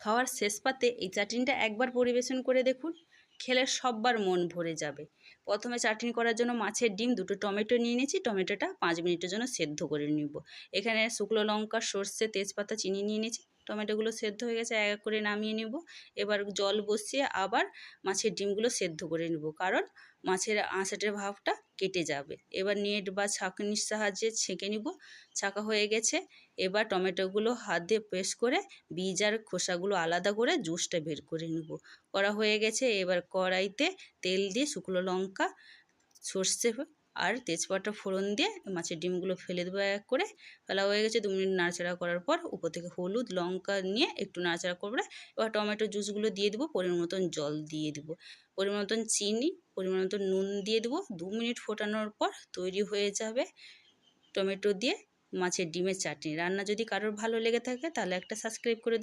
খাওয়ার শেষ পাতে এই চাটনিটা একবার পরিবেশন করে দেখুন, খেলে সব্বার মন ভরে যাবে। প্রথমে চাটনি করার জন্য মাছের ডিম, দুটো টমেটো নিয়ে নিয়েছি, টমেটোটা 5 মিনিটের জন্য সেদ্ধ করে নিব। এখানে শুকনো লঙ্কা, সর্ষে, তেজপাতা, চিনি নিয়ে নিয়েছি। টমেটোগুলো সেদ্ধ হয়ে গেছে, এক এক করে নামিয়ে নিব। এবার জল বসিয়ে আবার মাছের ডিমগুলো সেদ্ধ করে নিব, কারণ মাছের আঁশাটের ভাবটা কেটে যাবে। এবার নেট বা ছাঁকনির সাহায্যে ছেঁকে নিব। ছাঁকা হয়ে গেছে, এবার টমেটোগুলো হাত দিয়ে পেস্ট করে বীজ আর খোসাগুলো আলাদা করে জুসটা বের করে নেব। করা হয়ে গেছে, এবার কড়াইতে তেল দিয়ে শুকনো লঙ্কা, সর্ষে আর তেজপাতা ফোড়ন দিয়ে মাছের ডিমগুলো ফেলে দেবো। এক করে ফেলা হয়ে গেছে, 2 মিনিট নাড়াচাড়া করার পর উপর থেকে হলুদ লঙ্কা নিয়ে একটু নাড়াচাড়া করবে। এবার টমেটো জুসগুলো দিয়ে দেবো, পরিমাণ মতন জল দিয়ে দেবো, পরিমাণ মতন চিনি, পরিমাণ মতন নুন দিয়ে দেবো। 2 মিনিট ফোটানোর পর তৈরি হয়ে যাবে টমেটো দিয়ে মাছের ডিমের চাটনি। রান্না যদি কারোর ভালো লেগে থাকে তাহলে একটা সাবস্ক্রাইব করে দেবেন।